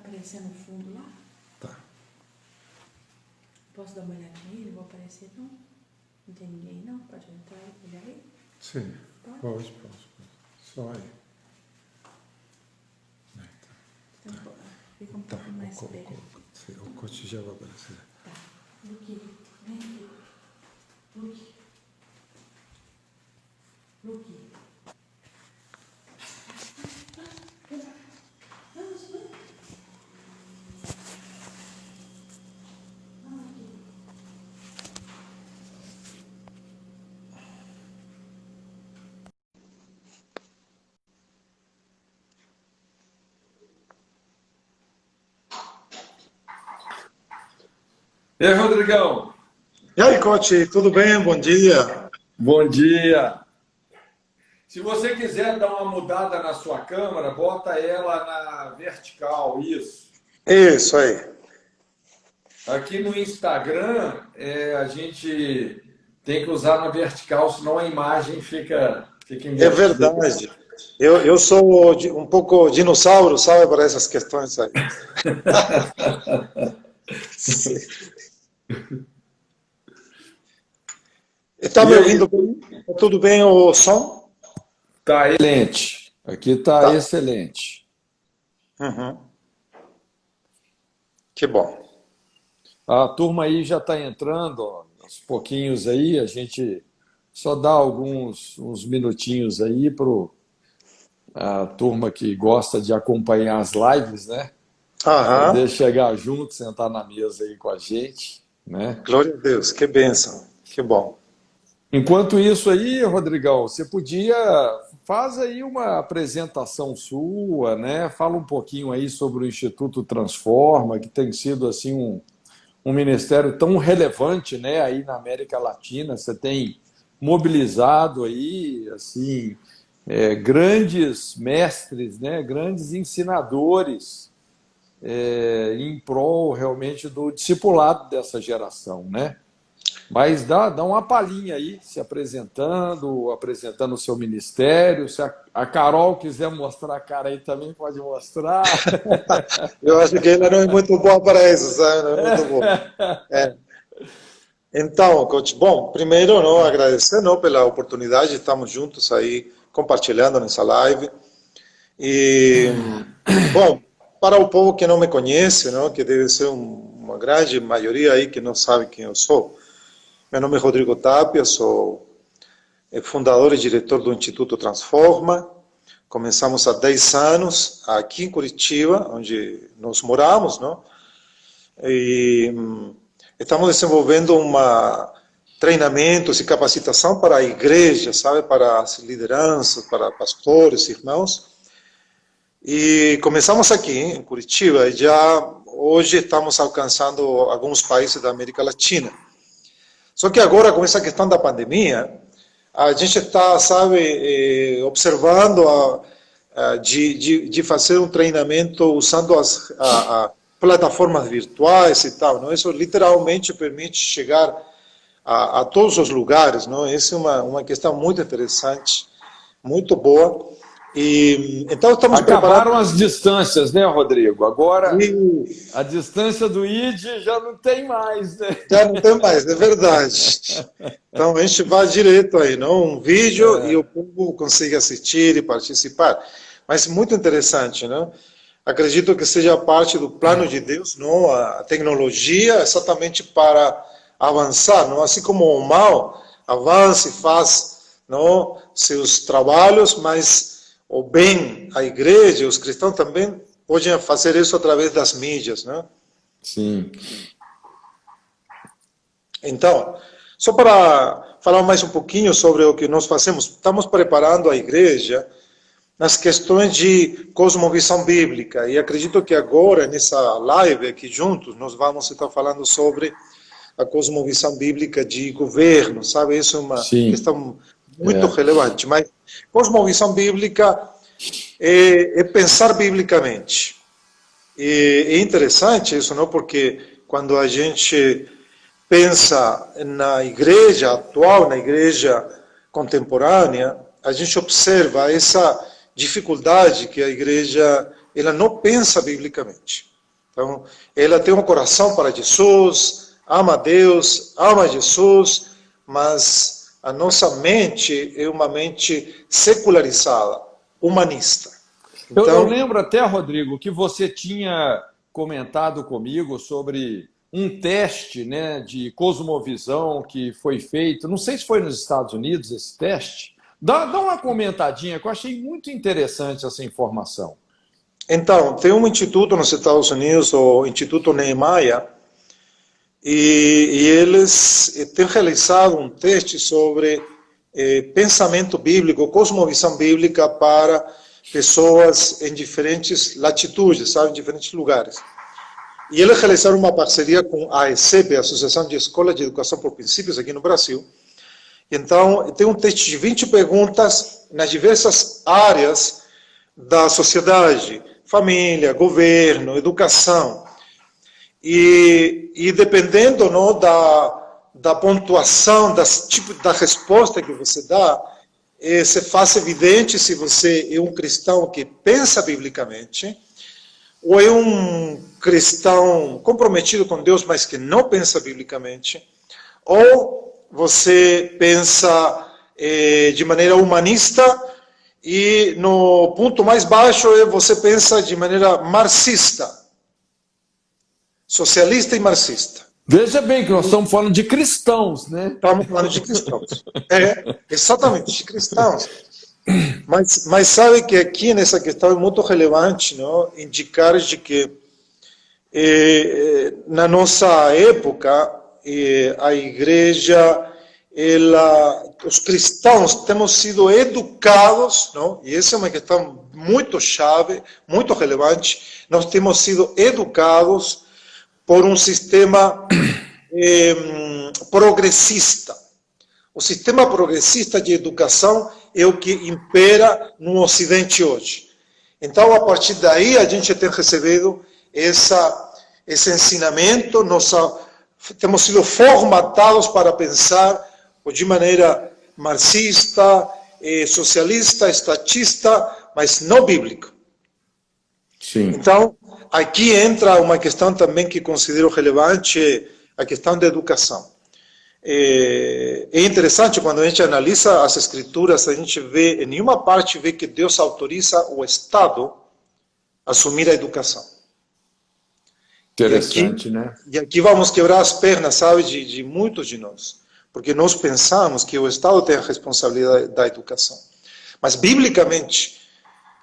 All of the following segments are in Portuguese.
aparecer no fundo lá? Tá. Posso dar uma olhadinha aí? Não vou aparecer não? Não tem ninguém não? Pode entrar e olhar aí? Sim, pode. Só aí. Então, fica um pouco mais perto. O coche já vai aparecer. Tá. Luque, vem aqui. Luque. E aí, Rodrigão? E aí, coach, tudo bem? Bom dia. Bom dia. Se você quiser dar uma mudada na sua câmera, bota ela na vertical, isso. Isso aí. Aqui no Instagram, a gente tem que usar na vertical, senão a imagem fica É invertida. verdade. Eu sou um pouco dinossauro, sabe, para essas questões aí. Está me ouvindo bem? Tá tudo bem o som? Tá excelente. Aqui tá excelente. Uhum. Que bom. A turma aí já está entrando, ó, aos pouquinhos aí, a gente só dá uns minutinhos aí para a turma que gosta de acompanhar as lives, né? Aham. Poder chegar junto, sentar na mesa aí com a gente, né? Glória a Deus, que bênção, que bom. Enquanto isso aí, Rodrigão, você faz aí uma apresentação sua, né? Fala um pouquinho aí sobre o Instituto Transforma, que tem sido assim um ministério tão relevante, né, aí na América Latina. Você tem mobilizado aí assim grandes mestres, né, grandes ensinadores em prol realmente do discipulado dessa geração, né? Mas dá uma palhinha aí, se apresentando o seu ministério. Se a Carol quiser mostrar a cara aí também, pode mostrar. Eu acho que ela não é muito boa para isso, sabe? Não é muito boa. Então, coach, bom, primeiro, não, agradecer, não, pela oportunidade, estamos juntos aí, compartilhando nessa live. E, bom, para o povo que não me conhece, não, que deve ser uma grande maioria aí que não sabe quem eu sou, meu nome é Rodrigo Tapia, sou fundador e diretor do Instituto Transforma. Começamos há 10 anos aqui em Curitiba, onde nós moramos, não? E estamos desenvolvendo treinamentos e capacitação para a igreja, sabe, para as lideranças, para pastores, irmãos. E começamos aqui em Curitiba e já hoje estamos alcançando alguns países da América Latina. Só que agora, com essa questão da pandemia, a gente está, sabe, observando de fazer um treinamento usando as plataformas virtuais e tal. Não? Isso literalmente permite chegar a todos os lugares. Não? Essa é uma questão muito interessante, muito boa. E então estamos Acabaram preparando as distâncias, né, Rodrigo? Agora a distância do ID já não tem mais, né? Já não tem mais, é verdade. Então a gente vai direto aí, não? Um vídeo e o povo consegue assistir e participar. Mas muito interessante, não? Acredito que seja parte do plano de Deus, não? A tecnologia exatamente para avançar, não? Assim como o mal avança e faz, não? Seus trabalhos, mas o bem, a igreja, os cristãos também podem fazer isso através das mídias, não? Sim. Então, só para falar mais um pouquinho sobre o que nós fazemos, estamos preparando a igreja nas questões de cosmovisão bíblica, e acredito que agora, nessa live aqui juntos, nós vamos estar falando sobre a cosmovisão bíblica de governo, sabe? Isso é uma questão muito relevante, mas cosmovisão bíblica é pensar biblicamente. E é interessante isso, não? Porque quando a gente pensa na igreja atual, na igreja contemporânea, a gente observa essa dificuldade que a igreja ela não pensa biblicamente. Então, ela tem um coração para Jesus, ama Deus, ama Jesus, mas a nossa mente é uma mente secularizada, humanista. Eu lembro até, Rodrigo, que você tinha comentado comigo sobre um teste, né, de cosmovisão que foi feito, não sei se foi nos Estados Unidos esse teste. Dá uma comentadinha, que eu achei muito interessante essa informação. Então, tem um instituto nos Estados Unidos, o Instituto Niemeyer, e eles têm realizado um teste sobre pensamento bíblico, cosmovisão bíblica para pessoas em diferentes latitudes, sabe, em diferentes lugares. E eles realizaram uma parceria com a AECEP, a Associação de Escolas de Educação por Princípios, aqui no Brasil. Então, tem um teste de 20 perguntas nas diversas áreas da sociedade, família, governo, educação. E dependendo, não, da pontuação, da resposta que você dá, se faz evidente se você é um cristão que pensa biblicamente, ou é um cristão comprometido com Deus, mas que não pensa biblicamente, ou você pensa de maneira humanista, e no ponto mais baixo você pensa de maneira marxista, socialista e marxista. Veja bem que nós estamos falando de cristãos, né? Estamos falando de cristãos. Exatamente, de cristãos. Mas sabe que aqui nessa questão é muito relevante, não, indicar de que na nossa época a igreja, os cristãos temos sido educados, não? E essa é uma questão muito chave, muito relevante. Nós temos sido educados por um sistema progressista. O sistema progressista de educação é o que impera no Ocidente hoje. Então, a partir daí, a gente tem recebido esse ensinamento, temos sido formatados para pensar de maneira marxista, socialista, estatista, mas não bíblica. Sim. Então, aqui entra uma questão também que considero relevante, a questão da educação. É interessante quando a gente analisa as escrituras, a gente vê, em nenhuma parte vê que Deus autoriza o Estado a assumir a educação. Interessante, né? E aqui vamos quebrar as pernas, sabe, de muitos de nós, porque nós pensamos que o Estado tem a responsabilidade da educação. Mas, biblicamente,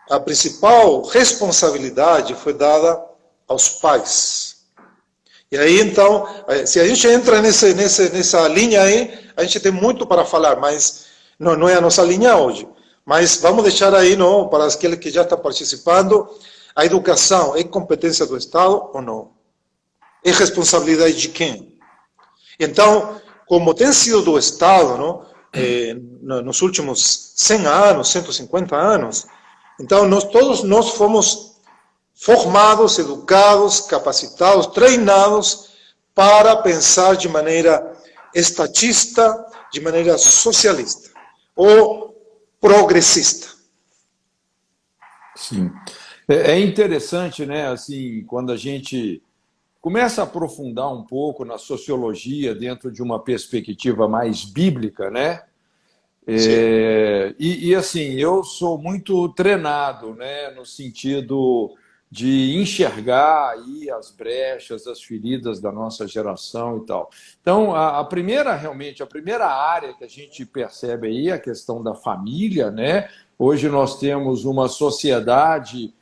a principal responsabilidade foi dada aos pais. E aí, então, se a gente entra nessa linha aí, a gente tem muito para falar, mas não é a nossa linha hoje. Mas vamos deixar aí, não, para aqueles que já estão participando, a educação é competência do Estado ou não? É responsabilidade de quem? Então, como tem sido do Estado, não, nos últimos 100 anos, 150 anos, então todos nós fomos formados, educados, capacitados, treinados para pensar de maneira estatista, de maneira socialista ou progressista. Sim. É interessante, né, assim, quando a gente começa a aprofundar um pouco na sociologia dentro de uma perspectiva mais bíblica, né? E assim, eu sou muito treinado, né, no sentido de enxergar aí as brechas, as feridas da nossa geração e tal. Então, a primeira área que a gente percebe aí é a questão da família, né? Hoje nós temos uma sociedade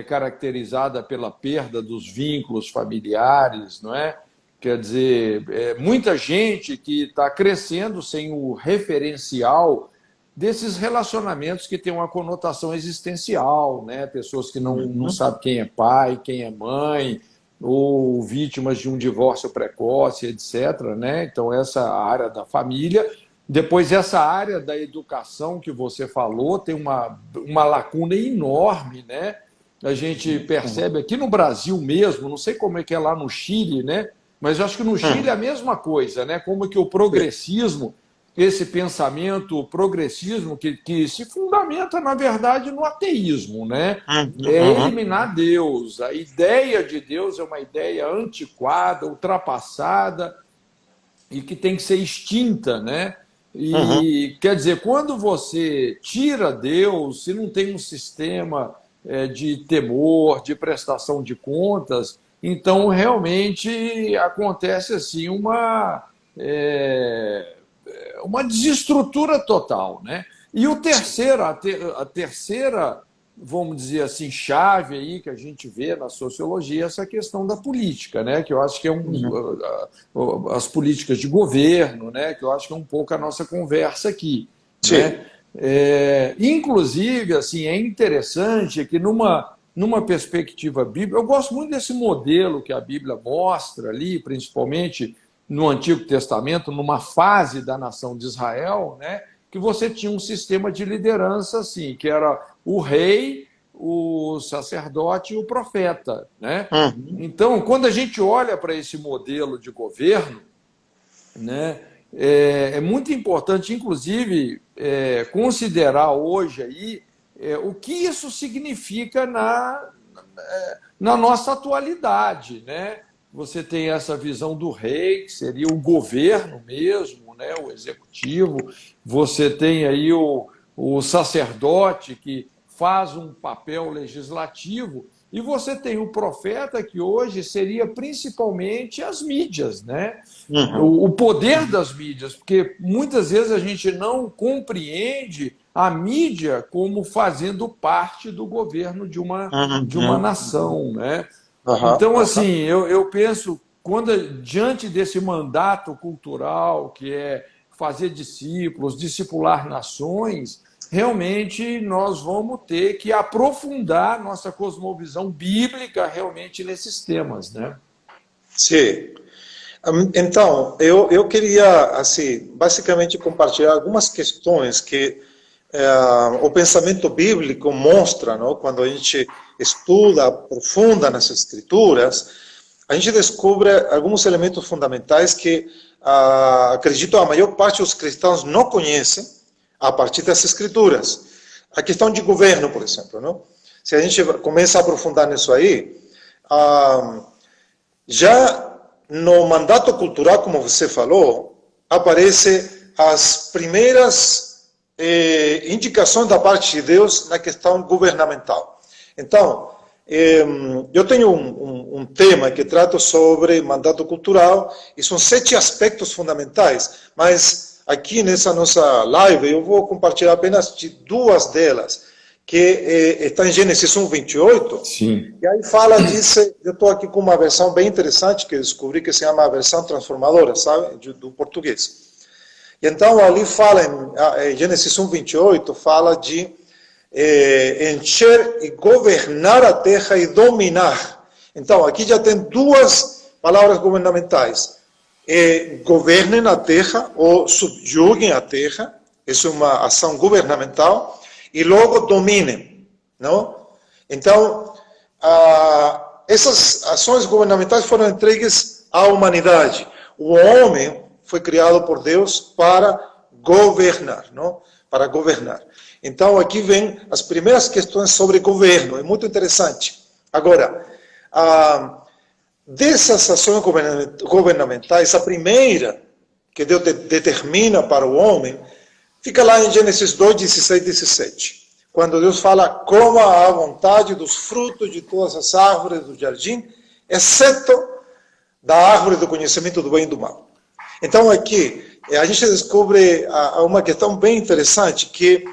caracterizada pela perda dos vínculos familiares, não é? Quer dizer, muita gente que está crescendo sem o referencial desses relacionamentos que têm uma conotação existencial, né? Pessoas que não sabem quem é pai, quem é mãe, ou vítimas de um divórcio precoce, etc., né? Então, essa área da família. Depois, essa área da educação que você falou tem uma lacuna enorme, né? A gente percebe aqui no Brasil mesmo, não sei como é que é lá no Chile, né? Mas eu acho que no Chile é a mesma coisa, né? Como que o progressismo esse pensamento progressismo que se fundamenta, na verdade, no ateísmo, né? É eliminar Deus. A ideia de Deus é uma ideia antiquada, ultrapassada e que tem que ser extinta, né? E quer dizer, quando você tira Deus, se não tem um sistema de temor, de prestação de contas, então realmente acontece assim uma desestrutura total, né? E a terceira, vamos dizer assim, chave aí que a gente vê na sociologia é essa questão da política, né? Que eu acho que é as políticas de governo, né? Que eu acho que é um pouco a nossa conversa aqui, né? Inclusive, assim, é interessante que numa perspectiva bíblica, eu gosto muito desse modelo que a Bíblia mostra ali, principalmente no Antigo Testamento, numa fase da nação de Israel, né, que você tinha um sistema de liderança assim, que era o rei, o sacerdote e o profeta, né? Então, quando a gente olha para esse modelo de governo, né, é muito importante, inclusive, considerar hoje aí o que isso significa na nossa atualidade, né? Você tem essa visão do rei, que seria o governo mesmo, né, o executivo. Você tem aí o sacerdote, que faz um papel legislativo. E você tem o profeta, que hoje seria principalmente as mídias, né? O poder das mídias, porque muitas vezes a gente não compreende a mídia como fazendo parte do governo de uma nação, né? Então, assim, eu penso, diante desse mandato cultural, que é fazer discípulos, discipular nações, realmente nós vamos ter que aprofundar nossa cosmovisão bíblica realmente nesses temas, né? Sim. Então, eu queria, assim, basicamente compartilhar algumas questões que o pensamento bíblico mostra, não? Quando a gente estuda, aprofunda nas escrituras, a gente descobre alguns elementos fundamentais que, acredito, a maior parte dos cristãos não conhecem a partir das escrituras. A questão de governo, por exemplo, não? Se a gente começa a aprofundar nisso aí, já no mandato cultural, como você falou, aparece as primeiras indicações da parte de Deus na questão governamental. Então, eu tenho um tema que trato sobre mandato cultural, e são 7 aspectos fundamentais, mas aqui nessa nossa live eu vou compartilhar apenas de 2 delas, que está em Gênesis 1:28. Sim. E aí fala disso. Eu estou aqui com uma versão bem interessante que eu descobri, que se chama a versão transformadora, sabe, do português. E então ali fala, em Gênesis 1:28, fala de encher e governar a terra e dominar. Então aqui já tem 2 palavras governamentais. Governem a terra ou subjuguem a terra, isso é uma ação governamental, e logo dominem, não? Então, essas ações governamentais foram entregues à humanidade. O homem foi criado por Deus para governar, não? Para governar. Então, aqui vem as primeiras questões sobre governo, é muito interessante. Agora, dessas ações governamentais, a primeira que Deus determina para o homem, fica lá em Gênesis 2:16 e 17. Quando Deus fala: coma à vontade dos frutos de todas as árvores do jardim, exceto da árvore do conhecimento do bem e do mal. Então aqui, a gente descobre uma questão bem interessante, que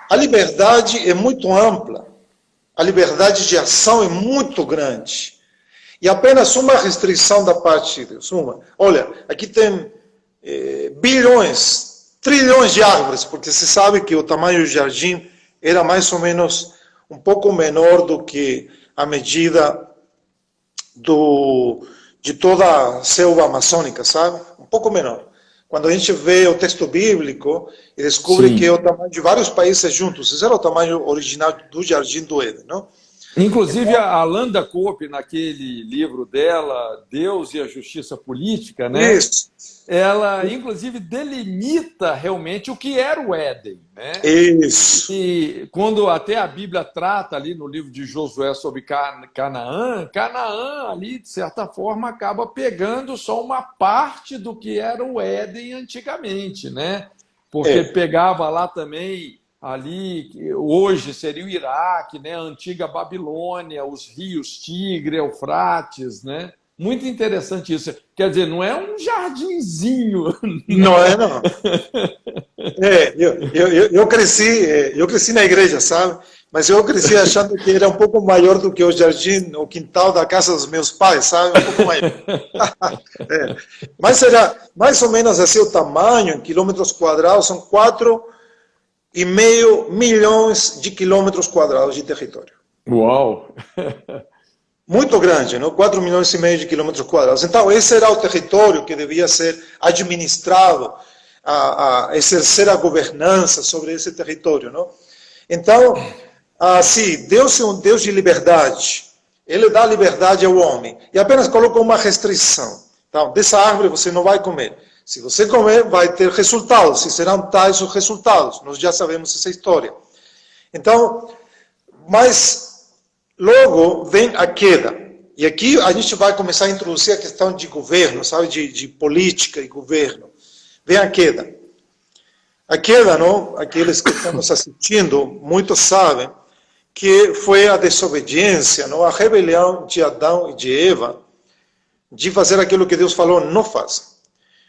a liberdade é muito ampla, a liberdade de ação é muito grande. E apenas uma restrição da parte de Deus. Olha, aqui tem bilhões, trilhões de árvores, porque se sabe que o tamanho do jardim era mais ou menos um pouco menor do que a medida de toda a selva amazônica, sabe? Um pouco menor. Quando a gente vê o texto bíblico e descobre que é o tamanho de vários países juntos, esse era o tamanho original do Jardim do Éden, não? Inclusive, a Landa Cope, naquele livro dela, Deus e a Justiça Política, né? Isso, Ela, inclusive, delimita realmente o que era o Éden, né? isso. E quando até a Bíblia trata ali no livro de Josué sobre Canaã, Canaã ali, de certa forma, acaba pegando só uma parte do que era o Éden antigamente, né? Porque pegava lá também, ali, hoje seria o Iraque, né? A antiga Babilônia, os rios Tigre, Eufrates, né? Muito interessante isso. Quer dizer, não é um jardinzinho. Não é, não. Eu cresci na igreja, sabe? Mas eu cresci achando que era um pouco maior do que o jardim, o quintal da casa dos meus pais, sabe? Um pouco maior. Mas era mais ou menos assim o tamanho, em quilômetros quadrados, são 4,5 milhões de quilômetros quadrados de território. Uau! Muito grande, não? 4,5 milhões de quilômetros quadrados. Então, esse era o território que devia ser administrado, a exercer a governança sobre esse território, não? Então, sim, Deus é um Deus de liberdade. Ele dá liberdade ao homem e apenas colocou uma restrição. Então, dessa árvore você não vai comer. Se você comer, vai ter resultados. E serão tais os resultados. Nós já sabemos essa história. Então, mas logo vem a queda. E aqui a gente vai começar a introduzir a questão de governo, sabe? De política e governo. Vem a queda. A queda, não? Aqueles que estão nos assistindo, muitos sabem que foi a desobediência, não? A rebelião de Adão e de Eva, de fazer aquilo que Deus falou, não faça.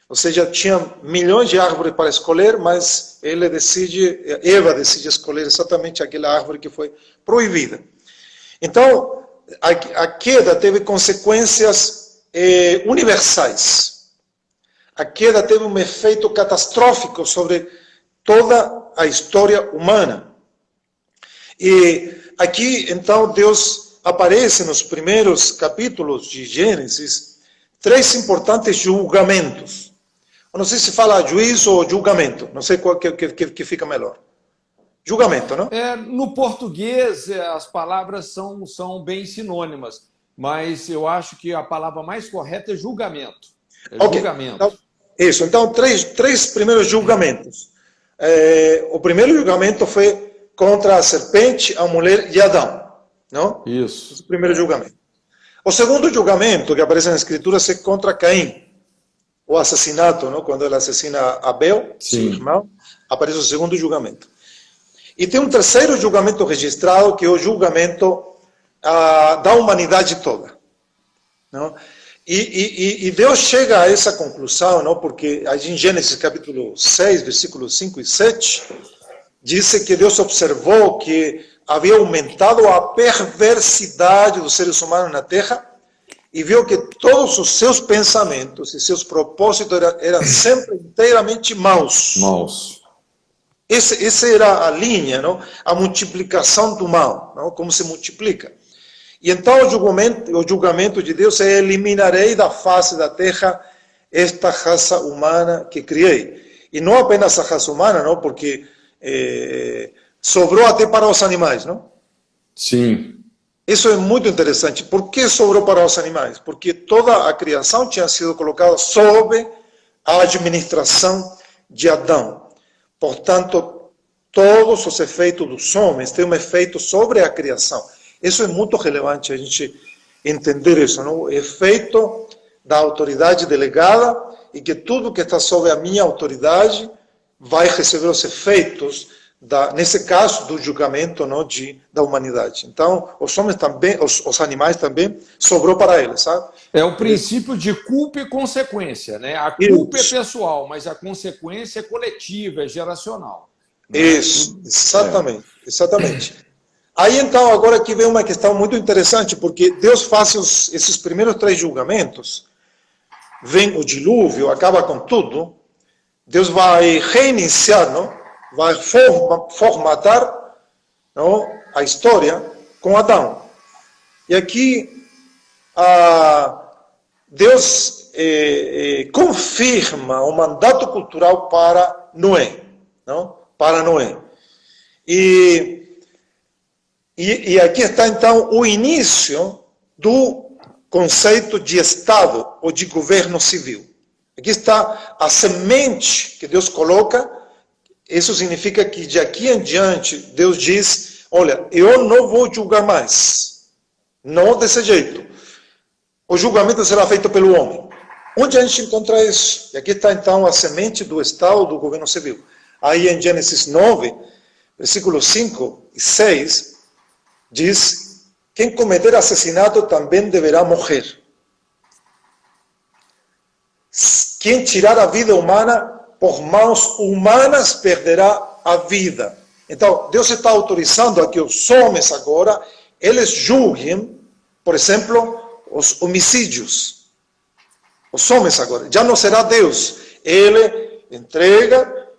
Ou seja, tinha milhões de árvores para escolher, mas Eva decide escolher exatamente aquela árvore que foi proibida. Então, a queda teve consequências universais. A queda teve um efeito catastrófico sobre toda a história humana. E aqui, então, Deus aparece nos primeiros capítulos de Gênesis 3 importantes julgamentos. Eu não sei se fala juízo ou julgamento, não sei qual que fica melhor. Julgamento, não? No português, as palavras são bem sinônimas, mas eu acho que a palavra mais correta é julgamento. Julgamento. Então, isso, então, três primeiros julgamentos. O primeiro julgamento foi contra a serpente, a mulher e Adão. Não? Isso. O primeiro julgamento. O segundo julgamento que aparece na Escritura é contra Caim. O assassinato, não? Quando ele assassina Abel, seu irmão, aparece o segundo julgamento. E tem um terceiro julgamento registrado, que é o julgamento da humanidade toda. Não? E Deus chega a essa conclusão, não? Porque em Gênesis capítulo 6, versículos 5 e 7, diz que Deus observou que havia aumentado a perversidade dos seres humanos na terra e viu que todos os seus pensamentos e seus propósitos eram sempre inteiramente maus. Maus. Essa era a linha, não? A multiplicação do mal, não? Como se multiplica. E então o julgamento de Deus é: eliminarei da face da terra esta raça humana que criei. E não apenas a raça humana, não? Porque sobrou até para os animais, não? Sim. Isso é muito interessante. Por que sobrou para os animais? Porque toda a criação tinha sido colocada sob a administração de Adão. Portanto, todos os efeitos dos homens têm um efeito sobre a criação. Isso é muito relevante a gente entender isso, não? O efeito da autoridade delegada e que tudo que está sob a minha autoridade vai receber os efeitos, nesse caso, do julgamento, não, da humanidade. Então, os homens também, os animais também, sobrou para eles, sabe? É o princípio de culpa e consequência, né? A culpa é pessoal, mas a consequência é coletiva, é geracional. Isso, exatamente, exatamente. Aí, então, agora aqui vem uma questão muito interessante, porque Deus faz esses primeiros 3 julgamentos, vem o dilúvio, acaba com tudo, Deus vai reiniciar, não? Vai formatar, não? A história com Adão. E aqui, Deus confirma o mandato cultural para Noé, não? Para Noé. E E aqui está, então, o início do conceito de Estado ou de governo civil. Aqui está a semente que Deus coloca. Isso significa que de aqui em diante, Deus diz, olha, eu não vou julgar mais. Não desse jeito. O julgamento será feito pelo homem. Onde a gente encontra isso? E aqui está, então, a semente do Estado, do governo civil. Aí em Gênesis 9, versículos 5 e 6, diz, quem cometer assassinato também deverá morrer. Quem tirar a vida humana por mãos humanas perderá a vida. Então, Deus está autorizando a que os homens agora, eles julguem, por exemplo, os homicídios. Os homens agora, já não será Deus. Ele entrega,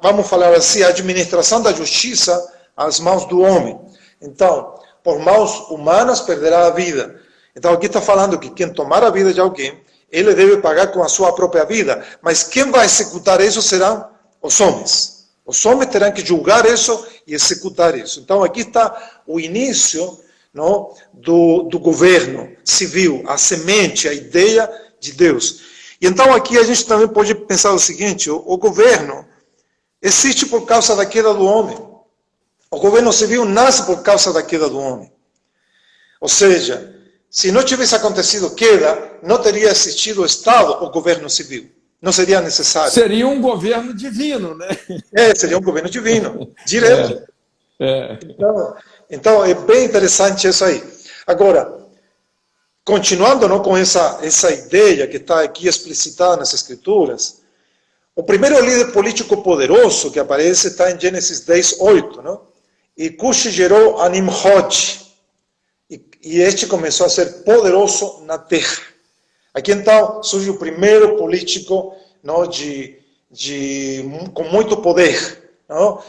vamos falar assim, a administração da justiça às mãos do homem. Então, por mãos humanas perderá a vida. Então, aqui está falando que quem tomar a vida de alguém, ele deve pagar com a sua própria vida. Mas quem vai executar isso serão os homens. Os homens terão que julgar isso e executar isso. Então, aqui está o início, não, do governo civil, a semente, a ideia de Deus. E então aqui a gente também pode pensar o seguinte, o governo existe por causa da queda do homem. O governo civil nasce por causa da queda do homem. Ou seja, se não tivesse acontecido queda, não teria existido o Estado, o governo civil. Não seria necessário. Seria um governo divino, né? Seria um governo divino, direto. Então, é bem interessante isso aí. Agora, continuando, não, com essa ideia que está aqui explicitada nas Escrituras, o primeiro líder político poderoso que aparece está em Gênesis 10:8, não? E Cush gerou a Nimrod, e este começou a ser poderoso na terra. Aqui então surge o primeiro político, não, com muito poder. Não?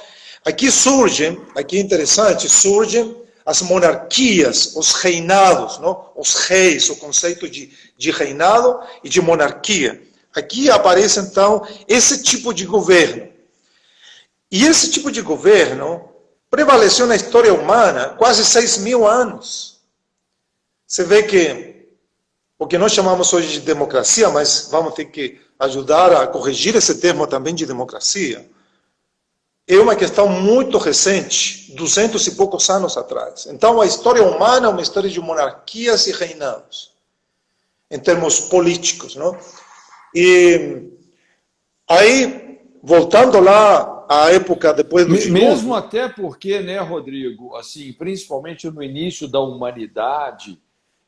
Aqui é interessante, surgem as monarquias, os reinados, não? Os reis, o conceito de reinado e de monarquia. Aqui aparece então esse tipo de governo. E esse tipo de governo prevaleceu na história humana quase 6.000 anos. Você vê que o que nós chamamos hoje de democracia, mas vamos ter que ajudar a corrigir esse termo também de democracia, é uma questão muito recente, 200 e poucos anos atrás. Então, a história humana é uma história de monarquias e reinados, em termos políticos, não? E aí, voltando lá à época depois do dilúvio... Mesmo até porque, né, Rodrigo, assim, principalmente no início da humanidade,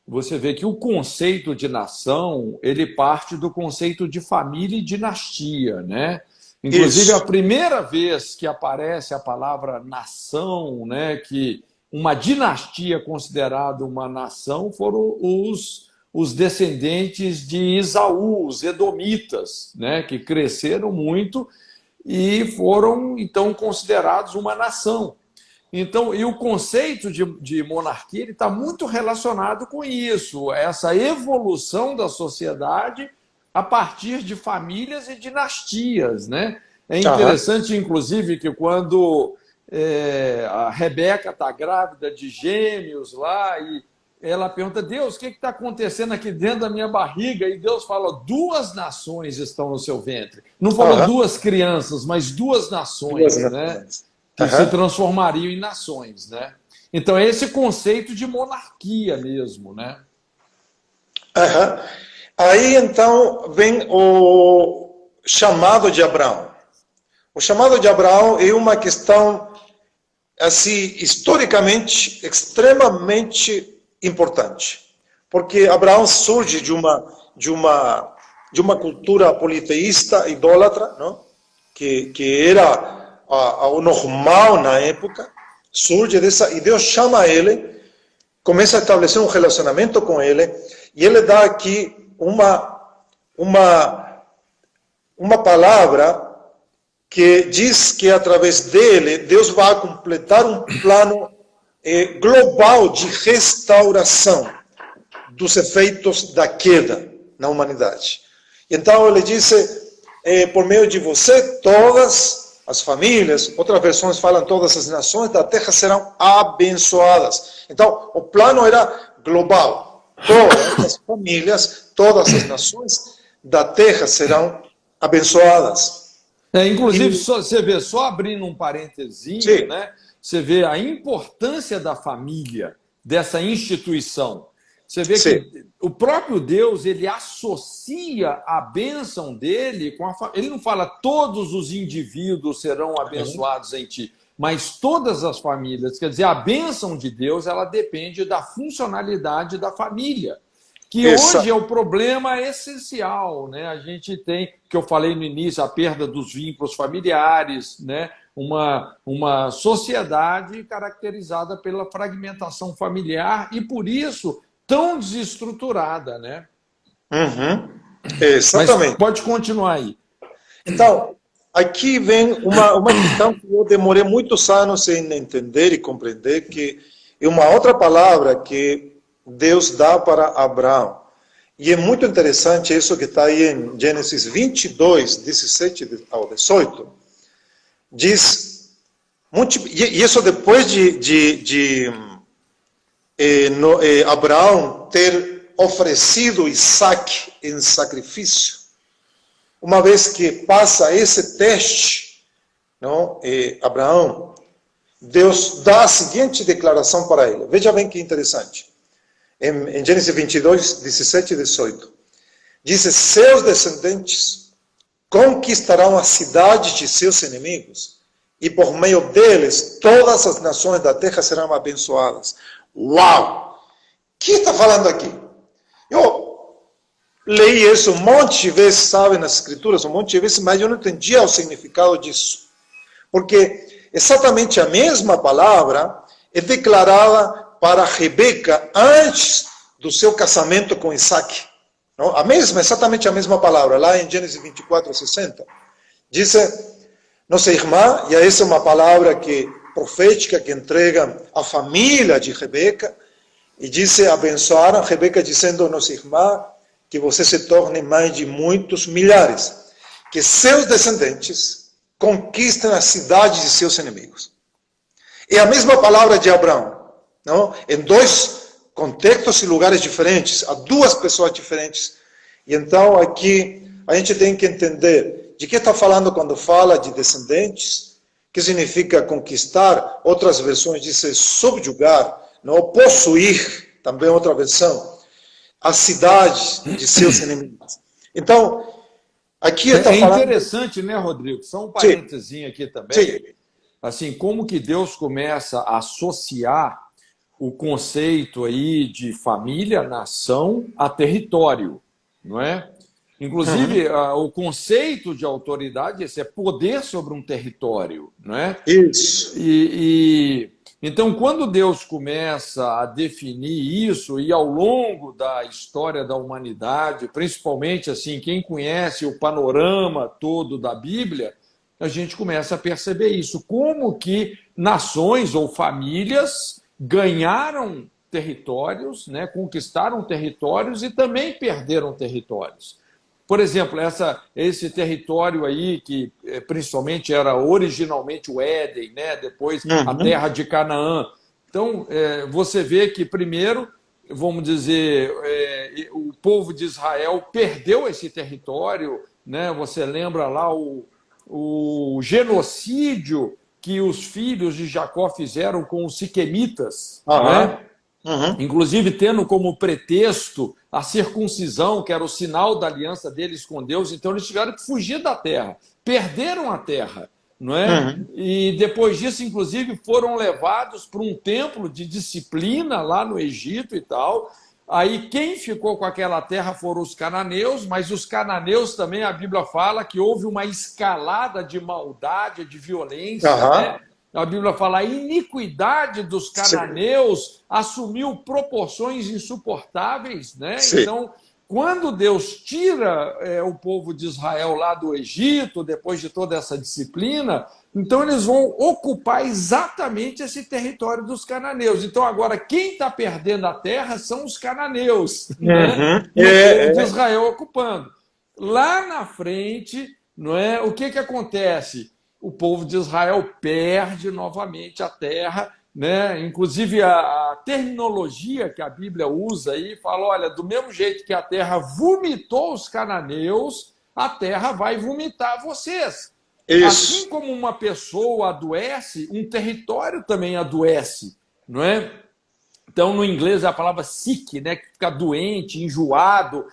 você vê que o conceito de nação, ele parte do conceito de família e dinastia, né? Inclusive, a primeira vez que aparece a palavra nação, né, que uma dinastia considerada uma nação, foram os descendentes de Esaú, os edomitas, né, que cresceram muito e foram, então, considerados uma nação. Então, e o conceito de monarquia ele está muito relacionado com isso, essa evolução da sociedade a partir de famílias e dinastias, né? É interessante, inclusive, que quando a Rebeca está grávida de gêmeos lá, e ela pergunta, Deus, o que está acontecendo aqui dentro da minha barriga? E Deus fala, 2 nações estão no seu ventre. Não falou 2 crianças, mas 2 nações, né? Que se transformariam em nações, né? Então, é esse conceito de monarquia mesmo, né? Aí, então, vem o chamado de Abraão. O chamado de Abraão é uma questão, assim, historicamente, extremamente importante. Porque Abraão surge de uma cultura politeísta, idólatra, não? Que era o normal na época, surge dessa, e Deus chama ele, começa a estabelecer um relacionamento com ele, e ele dá aqui uma palavra que diz que através dele Deus vai completar um plano global de restauração dos efeitos da queda na humanidade. Então ele disse, por meio de você, todas as famílias, outras versões falam todas as nações da terra serão abençoadas. Então, o plano era global. Todas as famílias, todas as nações da terra serão abençoadas. Inclusive, você vê, só abrindo um parentezinho, né? Você vê a importância da família, dessa instituição. Você vê que o próprio Deus, ele associa a bênção dele com a família. Ele não fala todos os indivíduos serão abençoados em ti, mas todas as famílias. Quer dizer, a bênção de Deus, ela depende da funcionalidade da família, que hoje é o problema essencial, né? A gente tem, que eu falei no início, a perda dos vínculos familiares, né? Uma sociedade caracterizada pela fragmentação familiar e, por isso, tão desestruturada, né? Exatamente. Mas pode continuar aí. Então, aqui vem uma questão que eu demorei muitos anos em entender e compreender, que é uma outra palavra que Deus dá para Abraão. E é muito interessante isso que está aí em Gênesis 22, 17 ao 18. Diz, e isso depois de Abraão ter oferecido Isaac em sacrifício. Uma vez que passa esse teste, não, Abraão, Deus dá a seguinte declaração para ele. Veja bem que interessante. Em Gênesis 22, 17 e 18. Diz: seus descendentes conquistarão as cidades de seus inimigos, e por meio deles todas as nações da terra serão abençoadas. Uau! O que está falando aqui? Eu leí isso um monte de vezes, sabe, nas escrituras, um monte de vezes, mas eu não entendia o significado disso. Porque exatamente a mesma palavra é declarada para Rebeca antes do seu casamento com Isaac. Não? Exatamente a mesma palavra, lá em Gênesis 24, 60. Diz, nossa irmã, e essa é uma palavra profética que entrega a família de Rebeca, e diz, abençoaram Rebeca dizendo, nossa irmã, que você se torne mãe de muitos milhares, que seus descendentes conquistem as cidades de seus inimigos. É a mesma palavra de Abraão, não? Em dois contextos e lugares diferentes, a duas pessoas diferentes. E então aqui a gente tem que entender de que está falando quando fala de descendentes, que significa conquistar, outras versões dizem subjugar, não, possuir, também outra versão, as cidades de seus inimigos. Então, aqui está falando... É interessante, né, Rodrigo? Só um parênteses aqui também. Sim. Assim, como que Deus começa a associar o conceito aí de família, nação, a território, não é? Inclusive, o conceito de autoridade esse é poder sobre um território, não é? Isso. Então, quando Deus começa a definir isso, e ao longo da história da humanidade, principalmente assim, quem conhece o panorama todo da Bíblia, a gente começa a perceber isso, como que nações ou famílias ganharam territórios, né, conquistaram territórios e também perderam territórios. Por exemplo, esse território aí, que principalmente era originalmente o Éden, né, depois a terra de Canaã. Então, você vê que primeiro, vamos dizer, o povo de Israel perdeu esse território, né? Você lembra lá o genocídio que os filhos de Jacó fizeram com os siquemitas, né? Inclusive tendo como pretexto a circuncisão, que era o sinal da aliança deles com Deus. Então eles tiveram que fugir da terra, perderam a terra, não é? E depois disso, inclusive, foram levados para um templo de disciplina lá no Egito e tal. Aí quem ficou com aquela terra foram os cananeus, mas os cananeus também, a Bíblia fala que houve uma escalada de maldade, de violência, né? A Bíblia fala, a iniquidade dos cananeus assumiu proporções insuportáveis, né? Então, quando Deus tira o povo de Israel lá do Egito, depois de toda essa disciplina, então eles vão ocupar exatamente esse território dos cananeus. Então, agora, quem está perdendo a terra são os cananeus, né? E o povo de Israel ocupando. Lá na frente, não é? O que acontece? o povo de Israel perde novamente a terra, né? Inclusive a terminologia que a Bíblia usa aí fala, olha, do mesmo jeito que a terra vomitou os cananeus, a terra vai vomitar vocês. Isso. Assim como uma pessoa adoece, um território também adoece, não é? Então, no inglês, é a palavra sick, né, que fica doente, enjoado.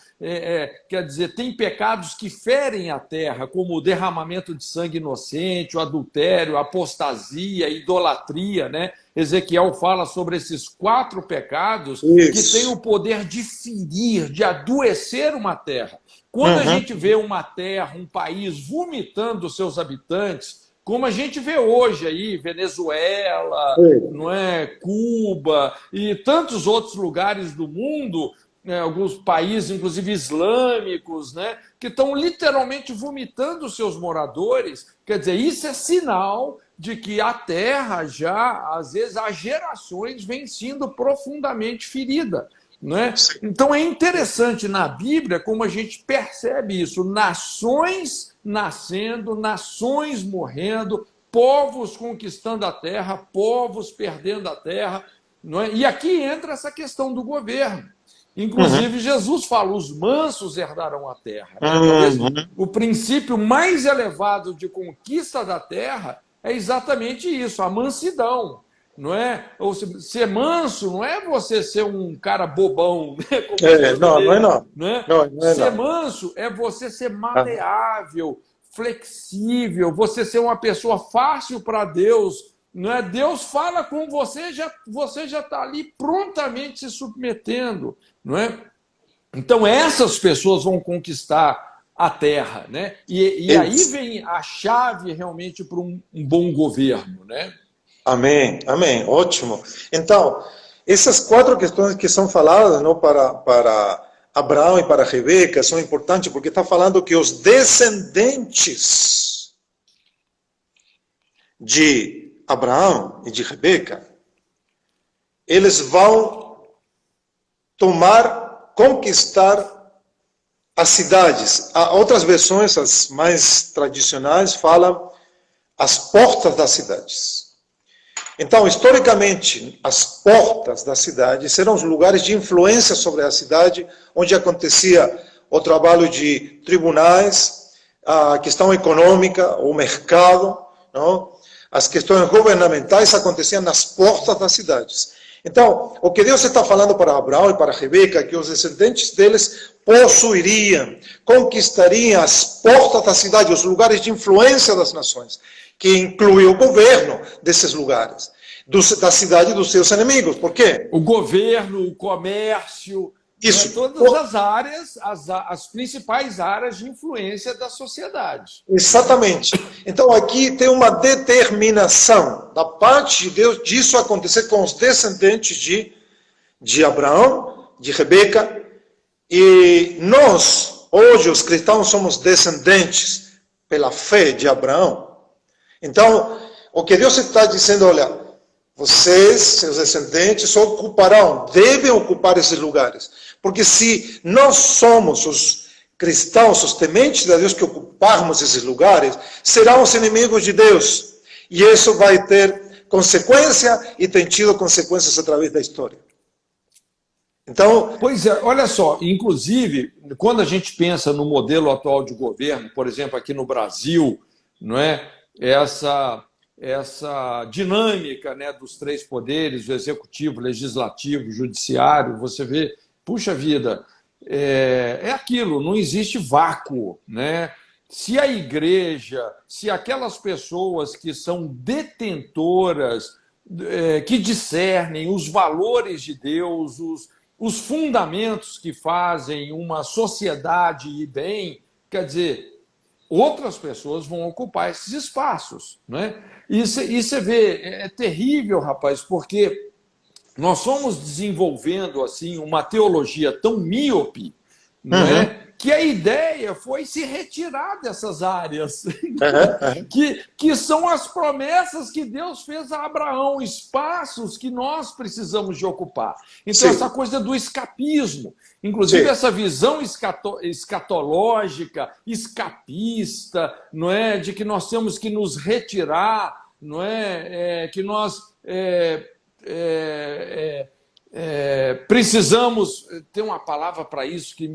Quer dizer, tem pecados que ferem a terra, como o derramamento de sangue inocente, o adultério, a apostasia, a idolatria. Né? Ezequiel fala sobre esses 4 pecados que têm o poder de ferir, de adoecer uma terra. Quando a gente vê uma terra, um país vomitando seus habitantes, como a gente vê hoje aí, Venezuela, não é, Cuba e tantos outros lugares do mundo, né, alguns países, inclusive islâmicos, né, que estão literalmente vomitando seus moradores. Quer dizer, isso é sinal de que a terra já, às vezes, há gerações vem sendo profundamente ferida. Né? Então é interessante na Bíblia como a gente percebe isso, nações nascendo, nações morrendo, povos conquistando a terra, povos perdendo a terra, não é? E aqui entra essa questão do governo. Inclusive Jesus fala, os mansos herdarão a terra. Né? Talvez o princípio mais elevado de conquista da terra é exatamente isso, a mansidão. Não é? Ou ser manso não é você ser um cara bobão, né? Ser manso é você ser maleável, flexível, você ser uma pessoa fácil para Deus. Não é? Deus fala com você já está ali prontamente se submetendo. Não é? Então essas pessoas vão conquistar a terra. Né? E aí vem a chave realmente para um bom governo. Né? Amém, amém, ótimo. Então, essas 4 questões que são faladas, não, para Abraão e para Rebeca são importantes porque está falando que os descendentes de Abraão e de Rebeca, eles vão conquistar as cidades. Há outras versões, as mais tradicionais, falam as portas das cidades. Então, historicamente, as portas da cidade eram os lugares de influência sobre a cidade, onde acontecia o trabalho de tribunais, a questão econômica, o mercado, não? As questões governamentais aconteciam nas portas das cidades. Então, o que Deus está falando para Abraão e para Rebeca é que os descendentes deles possuiriam, conquistariam as portas da cidade, os lugares de influência das nações, que inclui o governo desses lugares, da cidade dos seus inimigos. Por quê? O governo, o comércio, isso. Né? Todas as áreas, as principais áreas de influência da sociedade. Exatamente. Então aqui tem uma determinação da parte de Deus disso acontecer com os descendentes de Abraão, de Rebeca, e nós, hoje, os cristãos, somos descendentes pela fé de Abraão. Então, o que Deus está dizendo, olha, vocês, seus descendentes, ocuparão, devem ocupar esses lugares. Porque se nós somos os cristãos, os tementes de Deus, que ocuparmos esses lugares, serão os inimigos de Deus. E isso vai ter consequência e tem tido consequências através da história. Então, pois é, olha só, inclusive, quando a gente pensa no modelo atual de governo, por exemplo, aqui no Brasil, não é? Essa dinâmica, né, dos 3 poderes, o executivo, o legislativo, o judiciário, você vê, puxa vida, é aquilo, não existe vácuo. Né? Se a igreja, se aquelas pessoas que são detentoras, que discernem os valores de Deus, os fundamentos que fazem uma sociedade ir bem, quer dizer, outras pessoas vão ocupar esses espaços. Né? E você vê, é terrível, rapaz, porque nós fomos desenvolvendo assim uma teologia tão míope, né, que a ideia foi se retirar dessas áreas, Uhum. que são as promessas que Deus fez a Abraão, espaços que nós precisamos de ocupar. Então, Sim, essa coisa do escapismo, inclusive sim. essa visão escatológica, escapista, não é, de que nós temos que nos retirar, não é, que nós precisamos ter uma palavra para isso que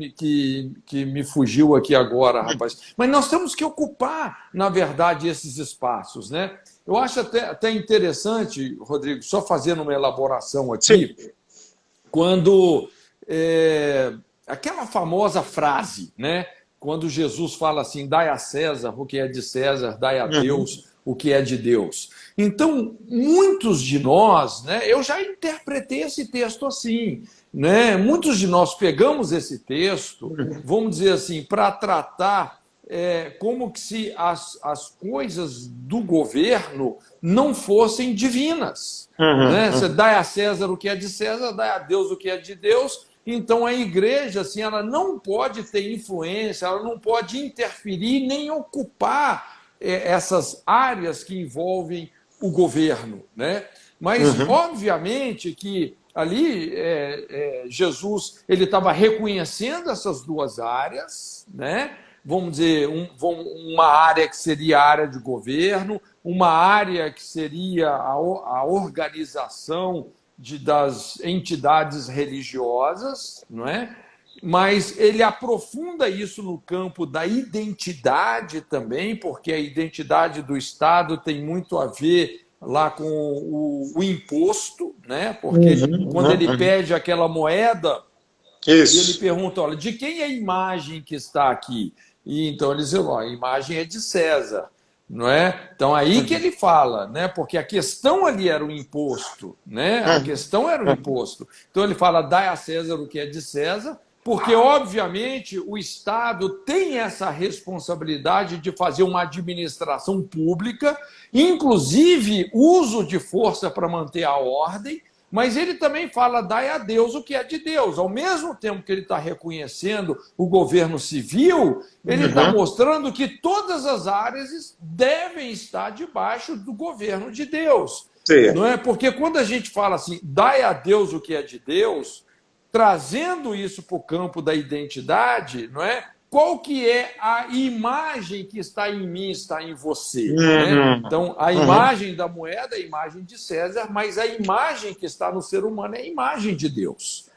me fugiu aqui agora, rapaz. Mas nós temos que ocupar, na verdade, esses espaços, né? Eu acho até interessante, Rodrigo, só fazendo uma elaboração aqui, Sim. quando aquela famosa frase, né? Quando Jesus fala assim, dai a César o que é de César, dai a Deus o que é de Deus. Então, muitos de nós, né, eu já interpretei esse texto assim, né? Muitos de nós pegamos esse texto, vamos dizer assim, para tratar como que se as coisas do governo não fossem divinas. Né? Você dá a César o que é de César, dá a Deus o que é de Deus. Então a igreja assim, ela não pode ter influência, ela não pode interferir nem ocupar essas áreas que envolvem o governo, né? Mas obviamente que ali Jesus ele estava reconhecendo essas duas áreas, né? Vamos dizer, uma área que seria a área de governo, uma área que seria a organização das entidades religiosas, não é? Mas ele aprofunda isso no campo da identidade também, porque a identidade do Estado tem muito a ver lá com o imposto, né? Porque quando ele pede aquela moeda, e ele Isso. pergunta, olha, de quem é a imagem que está aqui? E então ele diz, ó, a imagem é de César, não é? Então aí que ele fala, né? Porque a questão ali era o imposto, né? A questão era o imposto. Então ele fala, dai a César o que é de César, porque obviamente o Estado tem essa responsabilidade de fazer uma administração pública, inclusive uso de força para manter a ordem. Mas ele também fala, dai a Deus o que é de Deus. Ao mesmo tempo que ele está reconhecendo o governo civil, ele está mostrando que todas as áreas devem estar debaixo do governo de Deus. Sim. Não é? Porque quando a gente fala assim, dai a Deus o que é de Deus, trazendo isso para o campo da identidade, não é? Qual que é a imagem que está em mim, está em você? Né? Então, a imagem da moeda é a imagem de César, mas a imagem que está no ser humano é a imagem de Deus.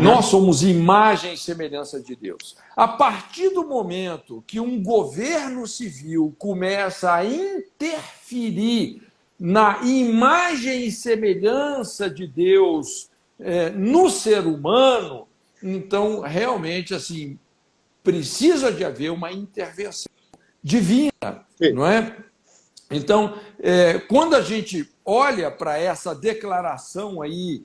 Nós somos imagem e semelhança de Deus. A partir do momento que um governo civil começa a interferir na imagem e semelhança de Deus no ser humano, então, realmente, assim, precisa de haver uma intervenção divina, não é? Então, quando a gente olha para essa declaração aí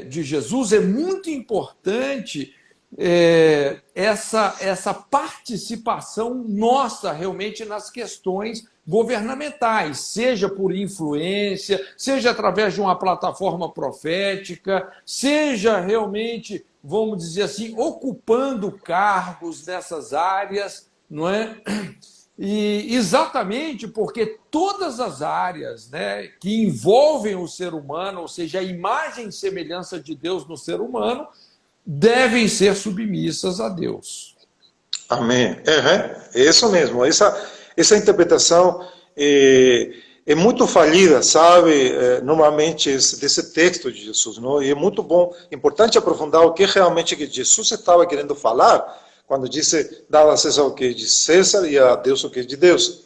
de Jesus, é muito importante essa participação nossa realmente nas questões governamentais, seja por influência, seja através de uma plataforma profética, seja realmente, vamos dizer assim, ocupando cargos nessas áreas, não é? E exatamente porque todas as áreas, né, que envolvem o ser humano, ou seja, a imagem e semelhança de Deus no ser humano, devem ser submissas a Deus. Amém. É isso mesmo. Essa interpretação é muito falida, sabe? Normalmente desse texto de Jesus, não? E é muito bom, importante aprofundar o que realmente que Jesus estava querendo falar quando disse, dá a César o que é de César e a Deus o que é de Deus.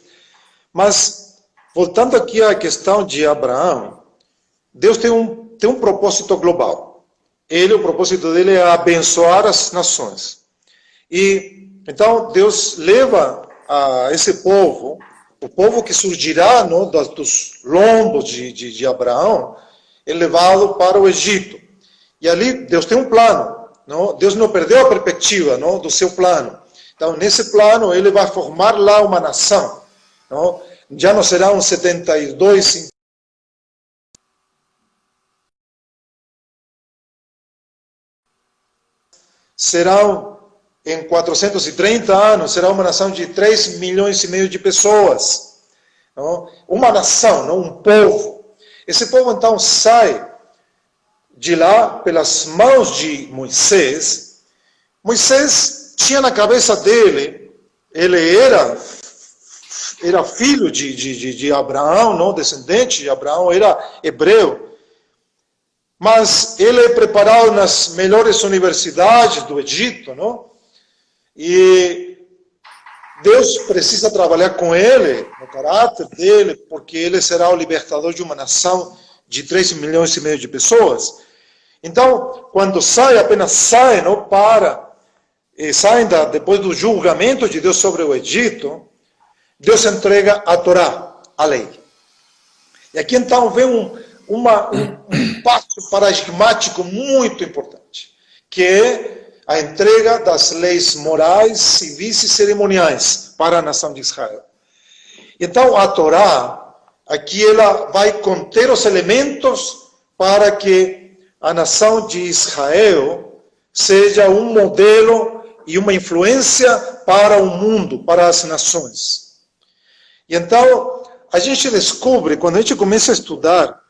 Mas, voltando aqui à questão de Abraão, Deus tem um propósito global. O propósito dele é abençoar as nações. E, então, Deus leva a esse povo, o povo que surgirá dos lombos de Abraão, é levado para o Egito. E ali Deus tem um plano. Não? Deus não perdeu a perspectiva, não, do seu plano. Então, nesse plano, ele vai formar lá uma nação. Não? Já não serão 72, serão em 430 anos, será uma nação de 3,5 milhões de pessoas. Não? Uma nação, não um povo. Esse povo, então, sai de lá pelas mãos de Moisés. Moisés tinha na cabeça dele, ele era filho de Abraão, não descendente de Abraão, era hebreu. Mas ele é preparado nas melhores universidades do Egito, não? E Deus precisa trabalhar com ele, no caráter dele, porque ele será o libertador de uma nação de 3,5 milhões de pessoas. Então, quando sai, apenas sai, não saem depois do julgamento de Deus sobre o Egito, Deus entrega a Torá, a lei. E aqui então vem um passo paradigmático muito importante, que é a entrega das leis morais, civis e cerimoniais para a nação de Israel. Então, a Torá, aqui ela vai conter os elementos para que a nação de Israel seja um modelo e uma influência para o mundo, para as nações. E então, a gente descobre, quando a gente começa a estudar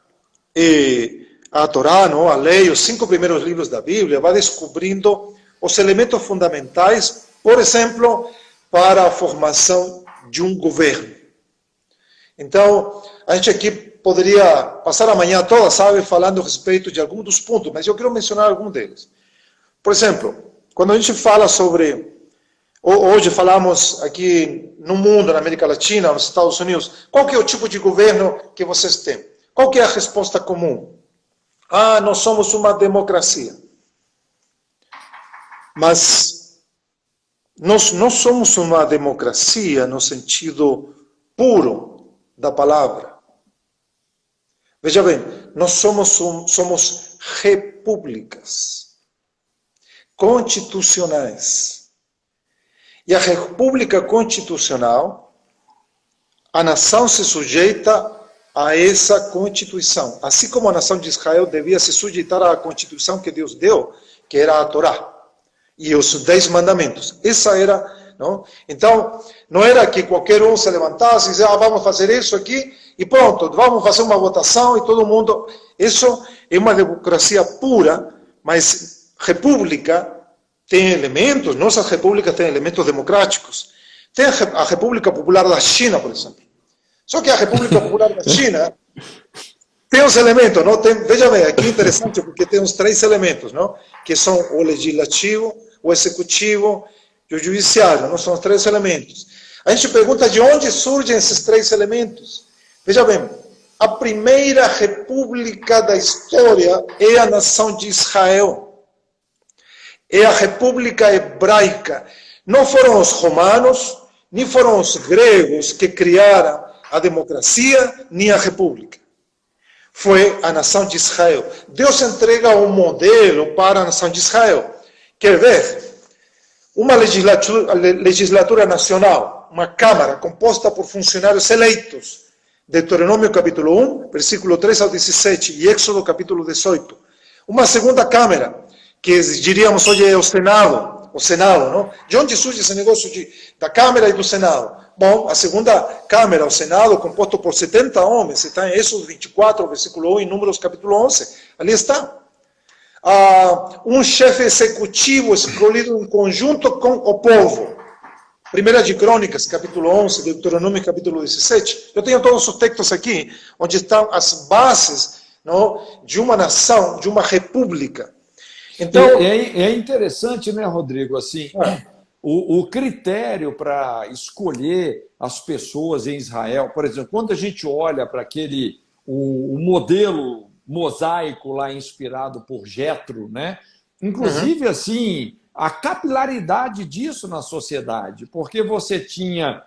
a Torá, não, a lei, os 5 primeiros livros da Bíblia, vai descobrindo os elementos fundamentais, por exemplo, para a formação de um governo. Então, a gente aqui poderia passar a manhã toda, sabe, falando a respeito de alguns dos pontos, mas eu quero mencionar algum deles. Por exemplo, quando a gente fala sobre, hoje falamos aqui no mundo, na América Latina, nos Estados Unidos, qual que é o tipo de governo que vocês têm? Qual que é a resposta comum? Ah, nós somos uma democracia. Mas nós não somos uma democracia no sentido puro da palavra. Veja bem, nós somos repúblicas constitucionais. E a república constitucional, a nação se sujeita a essa Constituição. Assim como a nação de Israel devia se sujeitar à Constituição que Deus deu, que era a Torá, e os 10 mandamentos. Essa era, não? Então, não era que qualquer um se levantasse e dizia, vamos fazer isso aqui, e pronto, vamos fazer uma votação e todo mundo... Isso é uma democracia pura, mas república tem elementos, nossas repúblicas têm elementos democráticos. Tem a República Popular da China, por exemplo. Só que a República Popular da China tem os elementos, não? Veja bem, aqui é interessante porque tem os 3 elementos, não? Que são o legislativo, o executivo e o judiciário, não? São os 3 elementos. A gente pergunta de onde surgem esses 3 elementos. Veja bem, a primeira república da história é a nação de Israel. É a República Hebraica. Não foram os romanos, nem foram os gregos que criaram a democracia, nem a república. Foi a nação de Israel. Deus entrega um modelo para a nação de Israel. Quer ver? Uma legislatura nacional, uma câmara composta por funcionários eleitos. Deuteronômio capítulo 1, versículo 3 ao 17, e Éxodo capítulo 18. Uma segunda câmara, que diríamos hoje é o Senado, não? De onde surge esse negócio da Câmara e do Senado? Bom, a segunda Câmara, o Senado, composto por 70 homens, está em Êxodo 24, versículo 1, e Números capítulo 11. Ali está. Um chefe executivo escolhido em conjunto com o povo. Primeira de Crônicas, capítulo 11, Deuteronômio, capítulo 17. Eu tenho todos os textos aqui, onde estão as bases, não, de uma nação, de uma república. Então, é interessante, né, Rodrigo? Assim, o critério para escolher as pessoas em Israel, por exemplo, quando a gente olha para o modelo mosaico lá inspirado por Jetro, né? Inclusive, assim, a capilaridade disso na sociedade, porque você tinha,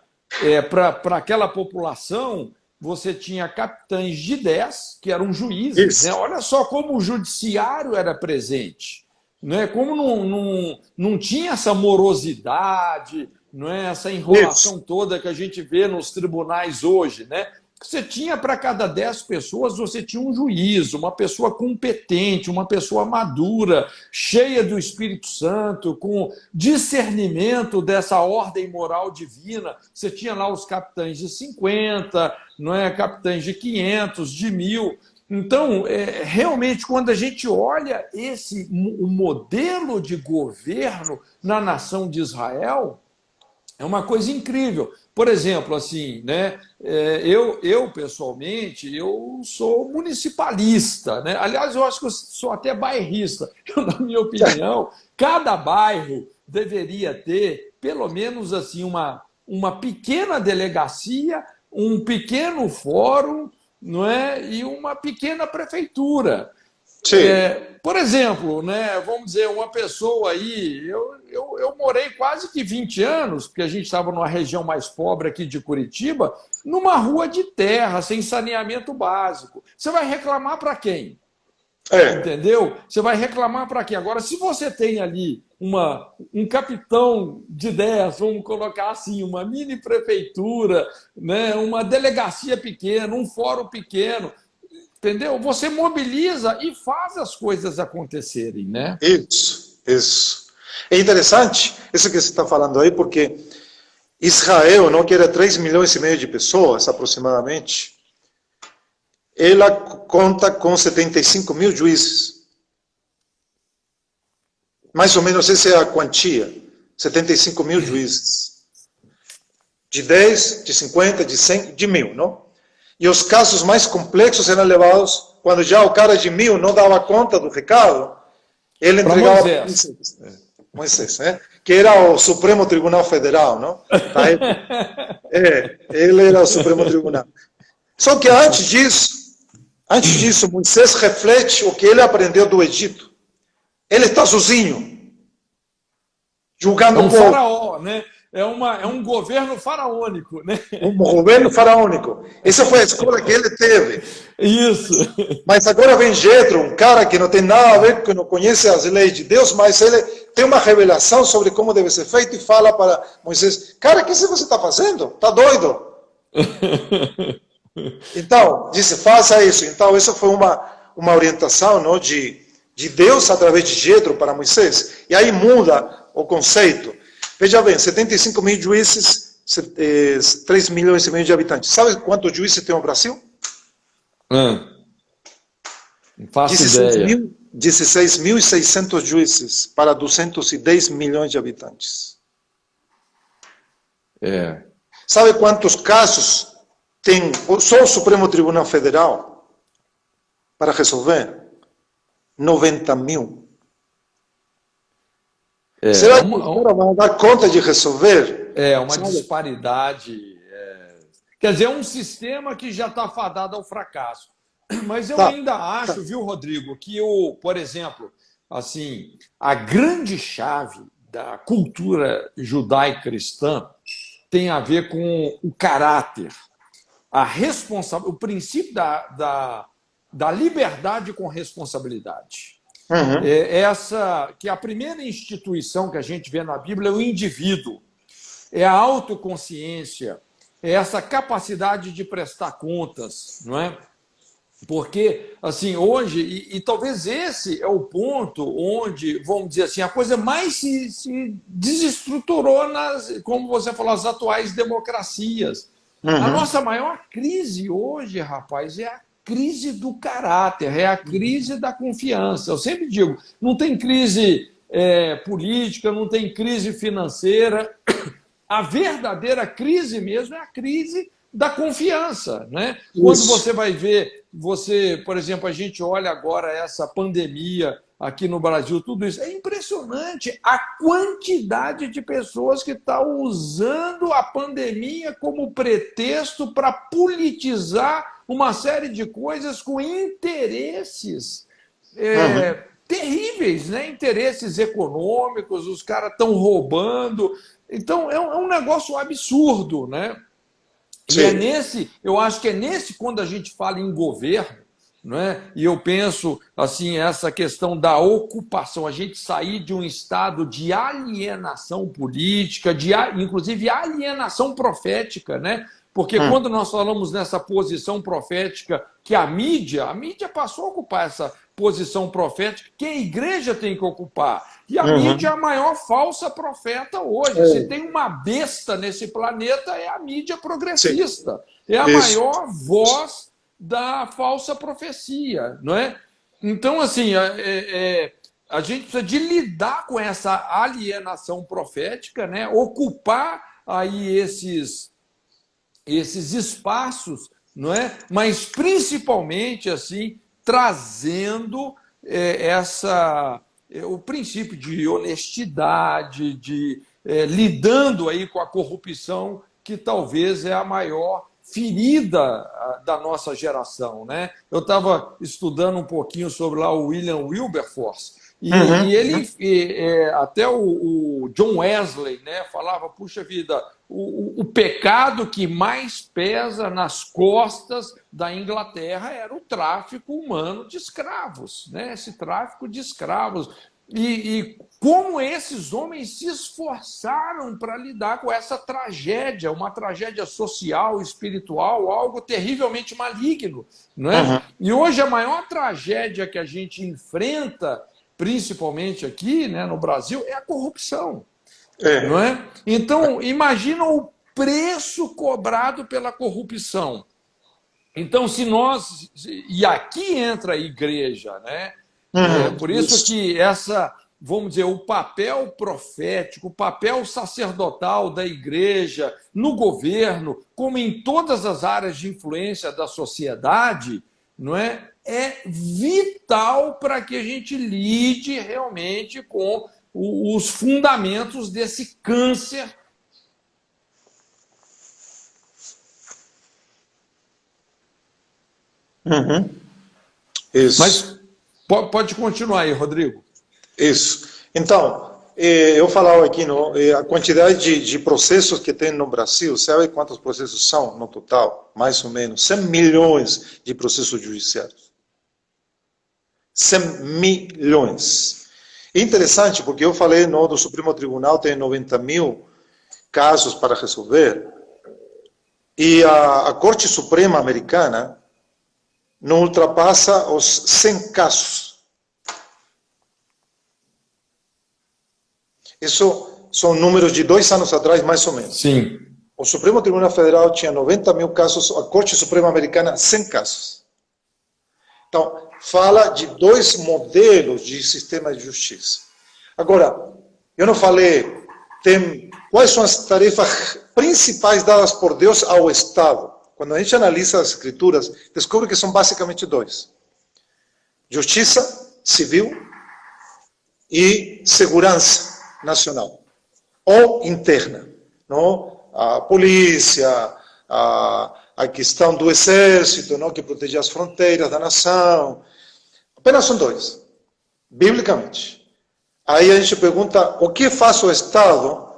para aquela população, você tinha capitães de 10, que eram juízes. Né? Olha só como o judiciário era presente. Né? Como não tinha essa morosidade, não é? Essa enrolação toda que a gente vê nos tribunais hoje. Né? Você tinha, para cada 10 pessoas, você tinha um juiz, uma pessoa competente, uma pessoa madura, cheia do Espírito Santo, com discernimento dessa ordem moral divina. Você tinha lá os capitães de 50, não é? Capitães de 500, de 1000. Então, realmente, quando a gente olha o modelo de governo na nação de Israel, é uma coisa incrível. Por exemplo, assim, né? Eu pessoalmente, eu sou municipalista, né? Aliás, eu acho que eu sou até bairrista. Na minha opinião, cada bairro deveria ter, pelo menos assim, uma pequena delegacia, um pequeno fórum, não é? E uma pequena prefeitura. Por exemplo, né, vamos dizer, uma pessoa aí, eu morei quase que 20 anos, porque a gente estava numa região mais pobre aqui de Curitiba, numa rua de terra, sem saneamento básico. Você vai reclamar para quem? Entendeu? Você vai reclamar para quem? Agora, se você tem ali um capitão de 10, vamos colocar assim, uma mini prefeitura, né, uma delegacia pequena, um fórum pequeno, entendeu? Você mobiliza e faz as coisas acontecerem, né? Isso. É interessante isso que você está falando aí, porque Israel, não, que era 3,5 milhões de pessoas, aproximadamente, ela conta com 75 mil juízes. Mais ou menos essa é a quantia, 75 mil juízes. De 10, de 50, de 100, de 1000, não? E os casos mais complexos eram levados, quando já o cara de 1000 não dava conta do recado, ele entregava para Moisés, né? Que era o Supremo Tribunal Federal, não? Ele era o Supremo Tribunal. Só que antes disso, Moisés reflete o que ele aprendeu do Egito. Ele está sozinho, julgando o povo. Faraó, né? É um governo faraônico, né? Um governo faraônico. Essa foi a escola que ele teve. Isso. Mas agora vem Jetro, um cara que não tem nada a ver, que não conhece as leis de Deus, mas ele tem uma revelação sobre como deve ser feito e fala para Moisés: cara, o que você está fazendo? Está doido? Então, disse: faça isso. Então, isso foi uma orientação, não, de Deus através de Jetro para Moisés. E aí muda o conceito. Veja bem, 75 mil juízes, 3,5 milhões de habitantes. Sabe quantos juízes tem no Brasil? Não faço ideia. 16.600 juízes para 210 milhões de habitantes. Sabe quantos casos tem só o Supremo Tribunal Federal para resolver? 90 mil. Será que agora vão dar conta de resolver? Uma disparidade. Quer dizer, é um sistema que já está fadado ao fracasso. Mas eu ainda acho, viu, Rodrigo, que por exemplo, assim, a grande chave da cultura judaico-cristã tem a ver com o caráter, o princípio da liberdade com responsabilidade. Que a primeira instituição que a gente vê na Bíblia é o indivíduo, é a autoconsciência, é essa capacidade de prestar contas, não é? Porque, assim, hoje, e talvez esse é o ponto onde, vamos dizer assim, a coisa mais se desestruturou como você falou, as atuais democracias. A nossa maior crise hoje, rapaz, é a crise do caráter, é a crise da confiança. Eu sempre digo, não tem crise política, não tem crise financeira. A verdadeira crise mesmo é a crise da confiança, né? Quando você vai ver, por exemplo, a gente olha agora essa pandemia aqui no Brasil, tudo isso, é impressionante a quantidade de pessoas que estão usando a pandemia como pretexto para politizar uma série de coisas com interesses terríveis, né? Interesses econômicos, os caras estão roubando. Então, é um negócio absurdo, né? E eu acho que é nesse, quando a gente fala em governo, não é? E eu penso, assim, essa questão da ocupação, a gente sair de um estado de alienação política, inclusive alienação profética, né? Porque quando nós falamos nessa posição profética que a mídia passou a ocupar essa posição profética que a igreja tem que ocupar. E a mídia é a maior falsa profeta hoje. Se tem uma besta nesse planeta, é a mídia progressista. É a maior voz da falsa profecia, não é? Então, assim, a gente precisa de lidar com essa alienação profética, né? Ocupar aí esses espaços, não é? Mas principalmente assim trazendo o princípio de honestidade, lidando aí com a corrupção, que talvez é a maior ferida da nossa geração, né? Eu estava estudando um pouquinho sobre lá o William Wilberforce, e ele, até o John Wesley, né, falava, puxa vida, o pecado que mais pesa nas costas da Inglaterra era o tráfico humano de escravos, né? Esse tráfico de escravos. E como esses homens se esforçaram para lidar com essa tragédia, uma tragédia social, espiritual, algo terrivelmente maligno, não é? E hoje a maior tragédia que a gente enfrenta, principalmente aqui, né, no Brasil, é a corrupção. Não é? Então, imagina o preço cobrado pela corrupção. Então, se nós... E aqui entra a igreja, né? Por isso que vamos dizer, o papel profético, o papel sacerdotal da igreja no governo, como em todas as áreas de influência da sociedade, não é? É vital para que a gente lide realmente com os fundamentos desse câncer. Isso. Mas pode continuar aí, Rodrigo. Isso. Então, eu falava aqui, a quantidade de processos que tem no Brasil, sabe quantos processos são no total? Mais ou menos 100 milhões de processos judiciários. 100 milhões. É interessante, porque eu falei do Supremo Tribunal tem 90 mil casos para resolver, e a Corte Suprema Americana não ultrapassa os 100 casos. Isso são números de 2 anos atrás, mais ou menos. Sim. O Supremo Tribunal Federal tinha 90 mil casos, a Corte Suprema Americana, 100 casos. Então, fala de 2 modelos de sistema de justiça. Agora, eu não falei, quais são as tarefas principais dadas por Deus ao Estado? Quando a gente analisa as Escrituras, descobre que são basicamente 2. Justiça civil e segurança nacional, ou interna. Não? A polícia, a questão do exército, não? Que protege as fronteiras da nação. Apenas são 2, biblicamente. Aí a gente pergunta, o que faz o Estado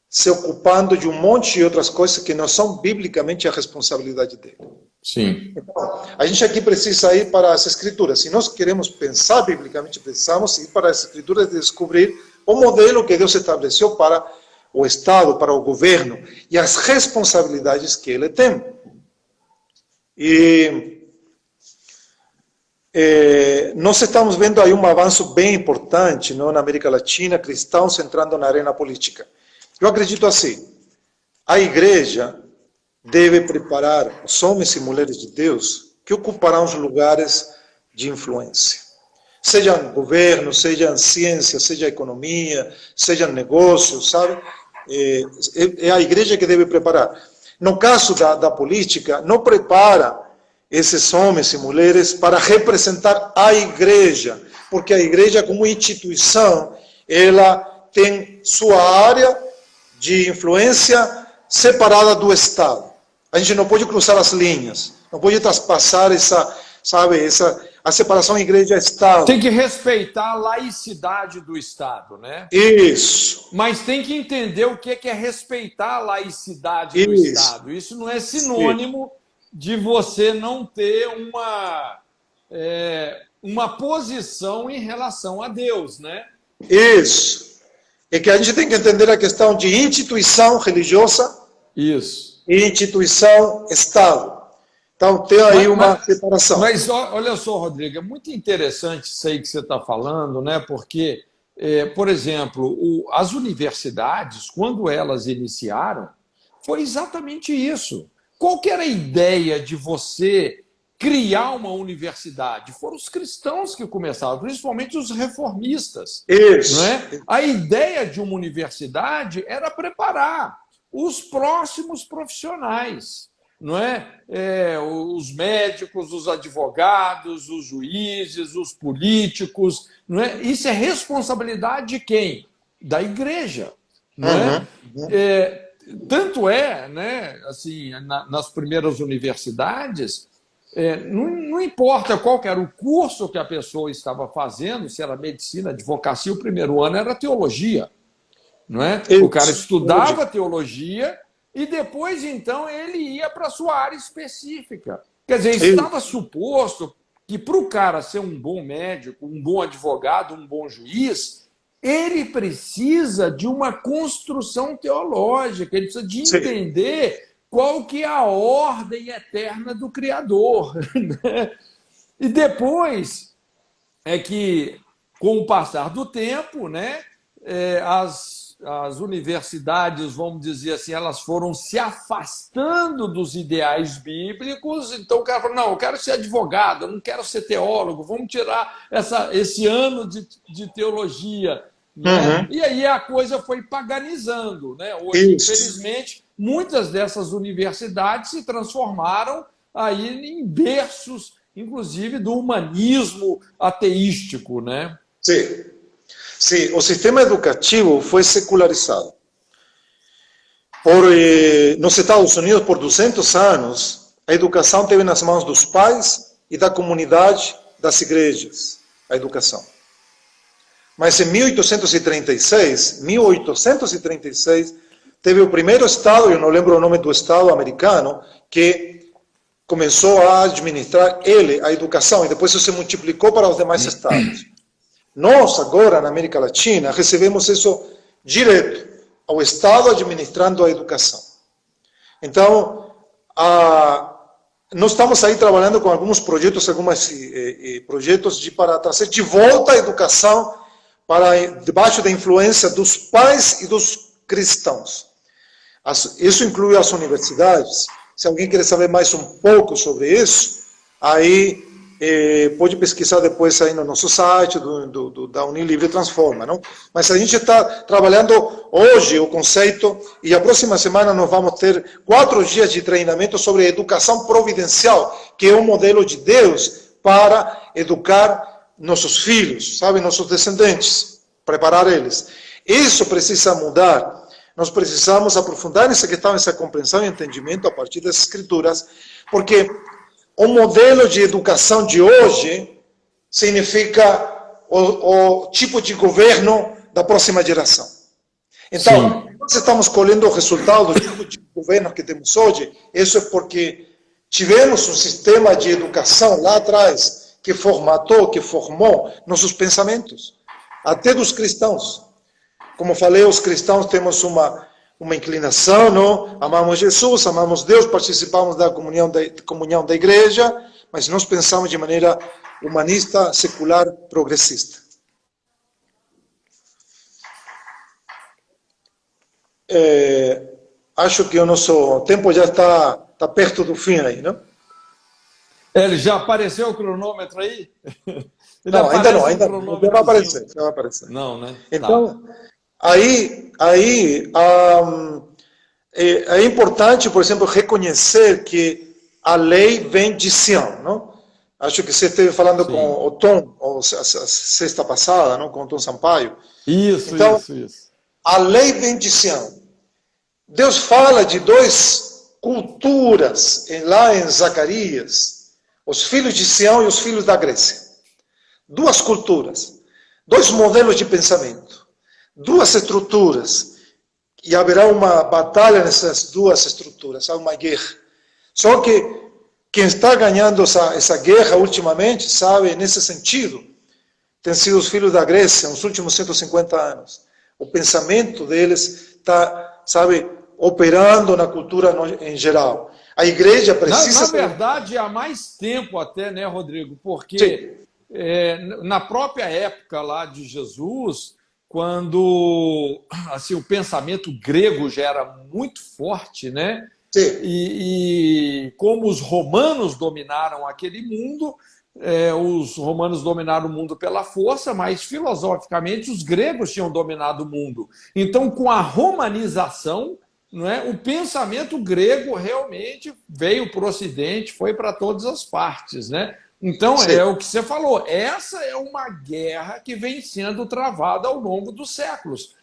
se ocupando de um monte de outras coisas que não são biblicamente a responsabilidade dele? Sim. Então, a gente aqui precisa ir para as Escrituras. Se nós queremos pensar biblicamente, precisamos ir para as Escrituras e descobrir o modelo que Deus estabeleceu para o Estado, para o governo, e as responsabilidades que ele tem. E nós estamos vendo aí um avanço bem importante, não, na América Latina, cristãos entrando na arena política. Eu acredito assim, a igreja deve preparar os homens e mulheres de Deus que ocuparão os lugares de influência. Seja governo, seja ciência, seja economia, seja negócios, sabe? É a igreja que deve preparar. No caso da política, não prepara esses homens e mulheres para representar a igreja, porque a igreja como instituição, ela tem sua área de influência separada do Estado. A gente não pode cruzar as linhas, não pode traspassar a separação igreja-Estado. Tem que respeitar a laicidade do Estado, né? Isso. Mas tem que entender o que é respeitar a laicidade do Estado. Isso não é sinônimo de você não ter uma posição em relação a Deus, né? Isso. É que a gente tem que entender a questão de instituição religiosa. Isso. e instituição-Estado. Então, tem aí uma separação. Mas olha só, Rodrigo, é muito interessante isso aí que você está falando, né? Porque, por exemplo, as universidades, quando elas iniciaram, foi exatamente isso. Qual que era a ideia de você criar uma universidade? Foram os cristãos que começaram, principalmente os reformistas. Isso. Não é? A ideia de uma universidade era preparar os próximos profissionais, não é? Os médicos, os advogados, os juízes, os políticos, não é? Isso é responsabilidade de quem? Da igreja, não é? Tanto é, né, assim, nas primeiras universidades, não importa qual que era o curso que a pessoa estava fazendo, se era medicina, advocacia, o primeiro ano era teologia, não é? O cara estudava teologia e depois, então, ele ia para a sua área específica. Quer dizer, estava suposto que para o cara ser um bom médico, um bom advogado, um bom juiz, ele precisa de uma construção teológica, ele precisa de entender qual que é a ordem eterna do Criador. Né? E depois é que, com o passar do tempo, né, as universidades, vamos dizer assim, elas foram se afastando dos ideais bíblicos. Então o cara falou, não, eu quero ser advogado, eu não quero ser teólogo, vamos tirar esse ano de teologia. Né? E aí a coisa foi paganizando. Né? Hoje, infelizmente, muitas dessas universidades se transformaram aí em berços, inclusive, do humanismo ateístico. Né? Sim. Sim, o sistema educativo foi secularizado. Nos Estados Unidos, por 200 anos, a educação esteve nas mãos dos pais e da comunidade das igrejas, a educação. Mas em 1836, teve o primeiro estado, eu não lembro o nome do estado americano, que começou a administrar a educação, e depois isso se multiplicou para os demais estados. Nós, agora, na América Latina, recebemos isso direto, ao Estado administrando a educação. Então, nós estamos aí trabalhando com alguns projetos, para trazer de volta a educação para debaixo da influência dos pais e dos cristãos. Isso inclui as universidades. Se alguém quer saber mais um pouco sobre isso, aí pode pesquisar depois aí no nosso site da Unilivre Transforma, não? Mas a gente está trabalhando hoje o conceito, e a próxima semana nós vamos ter 4 dias de treinamento sobre educação providencial, que é um modelo de Deus para educar nossos filhos, sabe, nossos descendentes, preparar eles. Isso precisa mudar. Nós precisamos aprofundar essa questão, essa compreensão e entendimento a partir das Escrituras, porque o modelo de educação de hoje significa o tipo de governo da próxima geração. Então, nós estamos colhendo o resultado do tipo de governo que temos hoje. Isso é porque tivemos um sistema de educação lá atrás que formatou, que formou nossos pensamentos, até dos cristãos. Como falei, os cristãos temos uma inclinação, não? Amamos Jesus, amamos Deus, participamos da comunhão da igreja, mas nós pensamos de maneira humanista, secular, progressista. Acho que o nosso tempo já está perto do fim aí, não? Ele já apareceu o cronômetro aí? Não, ainda não, vai aparecer. Não, né? Então, aí é importante, por exemplo, reconhecer que a lei vem de Sião, não? Acho que você esteve falando com o Tom, a sexta passada, não? Com o Tom Sampaio. Isso. A lei vem de Sião. Deus fala de 2 culturas lá em Zacarias, os filhos de Sião e os filhos da Grécia. 2 culturas, 2 modelos de pensamento, 2 estruturas, e haverá uma batalha nessas 2 estruturas, há uma guerra. Só que quem está ganhando essa guerra ultimamente, sabe, nesse sentido, tem sido os filhos da Grécia nos últimos 150 anos. O pensamento deles está, sabe, operando na cultura em geral. A igreja precisa... Na verdade, há mais tempo até, né, Rodrigo? Porque na própria época lá de Jesus, quando assim, o pensamento grego já era muito forte, né? Sim. E como os romanos dominaram aquele mundo, os romanos dominaram o mundo pela força, mas filosoficamente os gregos tinham dominado o mundo. Então, com a romanização, não é, o pensamento grego realmente veio para o Ocidente, foi para todas as partes, né? Então, Sim. é o que você falou, essa é uma guerra que vem sendo travada ao longo dos séculos.